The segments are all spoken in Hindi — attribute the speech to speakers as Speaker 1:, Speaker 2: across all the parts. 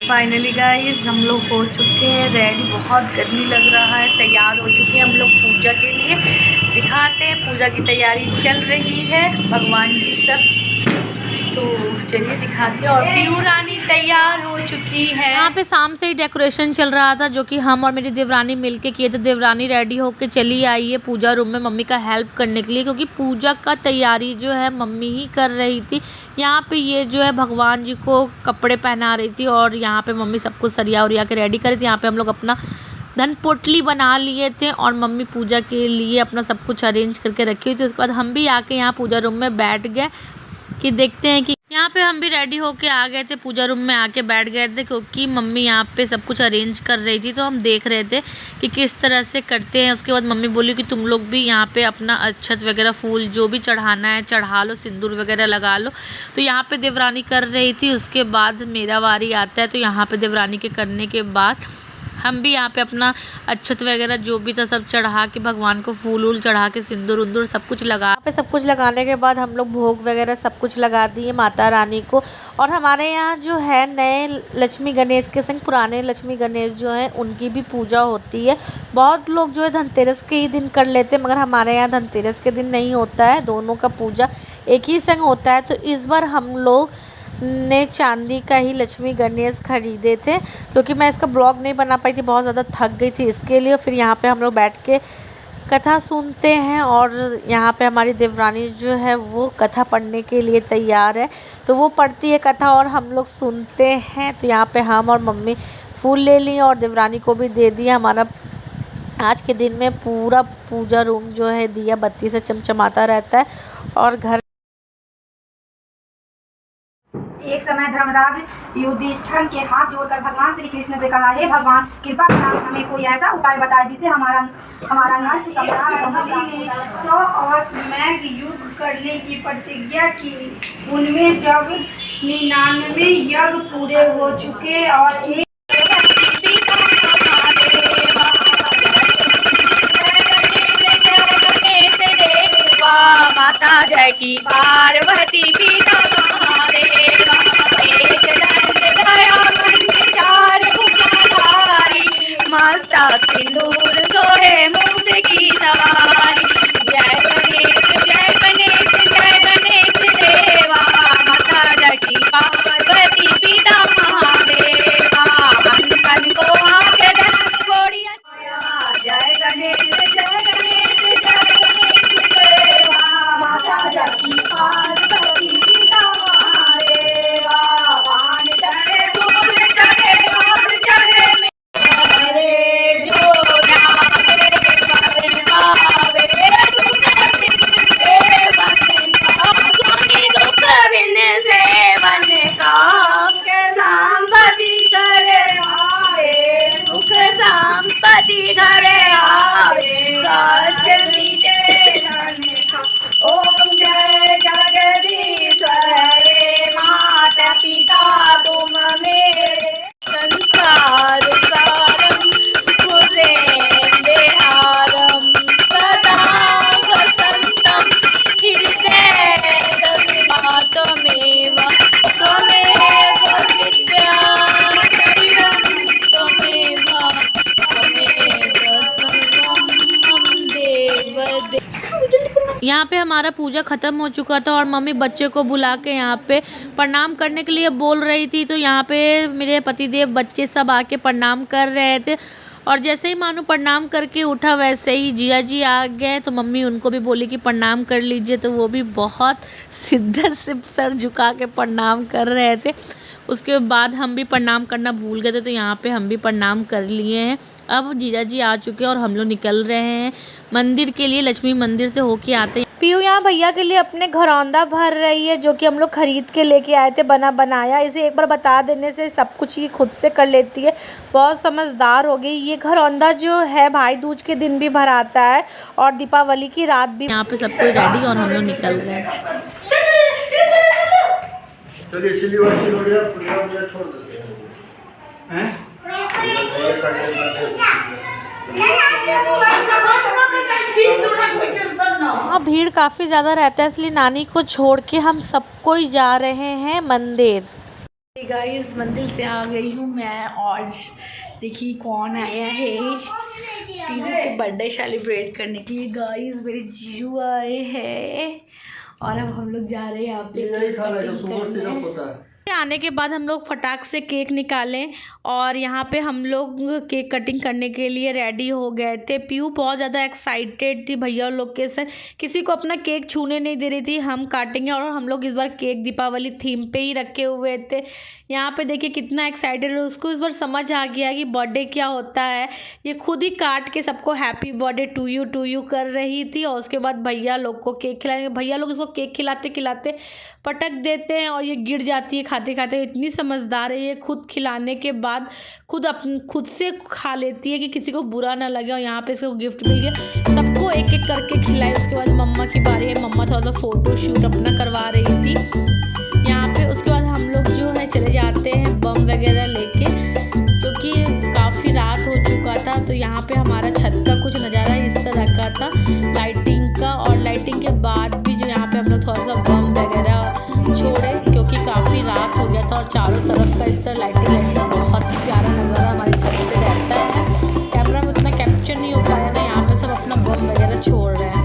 Speaker 1: फाइनली गाइस हम लोग हो चुके हैं रेडी। बहुत गर्मी लग रहा है, तैयार हो चुके हैं हम लोग पूजा के लिए। दिखाते हैं, पूजा की तैयारी चल रही है, भगवान जी सब। तो चलिए दिखाते हैं। और पीयू रानी तैयार हो चुकी है।
Speaker 2: यहाँ पे शाम से ही डेकोरेशन चल रहा था, जो कि हम और मेरी देवरानी मिलके किए थे। देवरानी रेडी होके चली आई है पूजा रूम में मम्मी का हेल्प करने के लिए, क्योंकि पूजा का तैयारी जो है मम्मी ही कर रही थी। यहाँ पे ये जो है भगवान जी को कपड़े पहना रही थी, और यहाँ पे मम्मी सब कुछ सरिया उरिया के रेडी करी थी। यहाँ पे हम लोग अपना धन पोटली बना लिए थे, और मम्मी पूजा के लिए अपना सब कुछ अरेंज करके रखी हुई थी। उसके बाद हम भी आके यहाँ पूजा रूम में बैठ गए कि देखते हैं कि यहाँ पे हम भी रेडी होके आ गए थे। पूजा रूम में आके बैठ गए थे, क्योंकि मम्मी यहाँ पे सब कुछ अरेंज कर रही थी, तो हम देख रहे थे कि किस तरह से करते हैं। उसके बाद मम्मी बोली कि तुम लोग भी यहाँ पे अपना अक्षत वगैरह फूल जो भी चढ़ाना है चढ़ा लो, सिंदूर वगैरह लगा लो। तो यहाँ पे देवरानी कर रही थी, उसके बाद मेरा वारी आता है। तो यहाँ पे देवरानी के करने के बाद हम भी यहाँ पे अपना अक्षत वगैरह जो भी था सब चढ़ा के, भगवान को फूल वूल चढ़ा के, सिंदूर उंदूर सब कुछ लगा। यहाँ पे सब कुछ लगाने के बाद हम लोग भोग वगैरह सब कुछ लगा दिए माता रानी को। और हमारे यहाँ जो है नए लक्ष्मी गणेश के संग पुराने लक्ष्मी गणेश जो हैं उनकी भी पूजा होती है। बहुत लोग जो है धनतेरस के ही दिन कर लेते हैं, मगर हमारे यहाँ धनतेरस के दिन नहीं होता है, दोनों का पूजा एक ही संग होता है। तो इस बार हम लोग ने चांदी का ही लक्ष्मी गणेश खरीदे थे, क्योंकि मैं इसका ब्लॉग नहीं बना पाई थी, बहुत ज़्यादा थक गई थी इसके लिए। फिर यहाँ पे हम लोग बैठ के कथा सुनते हैं, और यहाँ पे हमारी देवरानी जो है वो कथा पढ़ने के लिए तैयार है। तो वो पढ़ती है कथा और हम लोग सुनते हैं। तो यहाँ पे हम और मम्मी फूल ले लिए और देवरानी को भी दे दिया। हमारा आज के दिन में पूरा पूजा रूम जो है दिया बत्ती से चमचमाता रहता है। और घर
Speaker 3: एक समय धर्मराज युधिष्ठिर के हाथ जोड़कर भगवान श्री कृष्ण से कहा, हे भगवान, कृपा कर हमें कोई ऐसा उपाय बताए जिससे हमारा नष्ट सम्राट बलि ने 100 अश्वमेध युद्ध करने की प्रतिज्ञा की। उनमें जब 99 यज्ञ पूरे हो चुके और एक
Speaker 1: सिंदूर सोहे मूस की सवारी। जय गणेश जय गणेश जय गणेश देवा, माता जकी पार्वती पिता महादेवा, मन मन को आके गोड़िया। जय गणेश जय गणेश जय गणेश देवा, माता जकी पार्वती पिता महादेवा, पान चढ़े फूल चढ़े और चढ़े मेरे जो जावे बने पावे, दुख बिन सेवन का संपत्ति करे आवे, सुख संपत्ति घरे आवे, कष्ट मिटे धन का। ओम जय जगदीश्वरे, माता पिता तुम मेरे, संसार सारम देहारम सदा वसंतम, हृदय त्वमेव त्वमेव विद्या त्वमेव
Speaker 2: यहाँ पे हमारा पूजा ख़त्म हो चुका था और मम्मी बच्चे को बुला के यहाँ पे प्रणाम करने के लिए बोल रही थी। तो यहाँ पे मेरे पतिदेव बच्चे सब आके प्रणाम कर रहे थे और जैसे ही मानो प्रणाम करके उठा वैसे ही जिया जी आ गए। तो मम्मी उनको भी बोली कि प्रणाम कर लीजिए, तो वो भी बहुत सिद्धर से सर झुका के प्रणाम कर रहे थे। उसके बाद हम भी प्रणाम करना भूल गए थे, तो यहाँ पे हम भी प्रणाम कर लिए हैं। अब जीजा जी आ चुके हैं और हम लोग निकल रहे हैं मंदिर के लिए। लक्ष्मी मंदिर से होके आते हैं। पीयू यहाँ भैया के लिए अपने घरौंदा भर रही है, जो कि हम लोग खरीद के लेके आए थे बना बनाया। इसे एक बार बता देने से सब कुछ ये खुद से कर लेती है, बहुत समझदार हो गई। ये घरौंदा जो है भाई दूज के दिन भी भराता है और दीपावली की रात भी। यहाँ पे सब कोई रेडी और हम लोग निकल रहे हैं। भीड़ काफ़ी ज़्यादा रहता है, इसलिए नानी को छोड़ के हम सबको ही जा रहे हैं मंदिर।
Speaker 1: गाइस मंदिर से आ गई हूँ मैं और देखिए कौन आया है पीनू के बर्थडे सेलिब्रेट करने के लिए। गाइस मेरे जीजू आए हैं और अब हम लोग जा रहे हैं यहाँ पे आने के बाद हम लोग फटाक से केक निकालें और यहाँ पे हम लोग केक कटिंग करने के लिए रेडी हो गए थे। पीयू बहुत ज़्यादा एक्साइटेड थी भैया लोग के साथ, किसी को अपना केक छूने नहीं दे रही थी। हम काटेंगे और हम लोग इस बार केक दीपावली थीम पे ही रखे हुए थे। यहाँ पे देखिए कितना एक्साइटेड है, उसको इस बार समझ आ गया कि बर्थडे क्या होता है। ये खुद ही काट के सबको हैप्पी बर्थडे टू यू कर रही थी और उसके बाद भैया लोग को केक खिलाएंगे। भैया लोग इसको केक खिलाते खिलाते पटक देते हैं और ये गिर जाती है खाते खाते। इतनी समझदार है ये, खुद खिलाने के बाद खुद से खा लेती है कि किसी को बुरा ना लगे। और यहाँ पे इसको गिफ्ट मिल गया, सबको एक एक करके खिलाए। उसके बाद मम्मा की बारी है, मम्मा थोड़ा सा फ़ोटो शूट अपना करवा रही थी यहाँ पे। उसके बाद हम लोग जो है चले जाते हैं बम वगैरह लेके, क्योंकि काफ़ी रात हो चुका था। तो यहाँ पे हमारा छत का कुछ नज़ारा इस तरह का था लाइटिंग का, और लाइटिंग के बाद भी जो यहाँ पे हम लोग थोड़ा सा बम वगैरह छोड़े, क्योंकि काफ़ी रात हो गया था और चारों तरफ का इस तरह लाइटिंग बहुत ही प्यारा नज़ारा हमारी छत से रहता है। कैमरा में उतना कैप्चर नहीं हो पाया था। यहाँ पे सब अपना बम वगैरह छोड़ रहे हैं।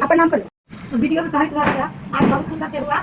Speaker 3: अपना नाम करो वीडियो में कहा आज बहुत सुंदर से हुआ।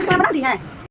Speaker 3: बना दी है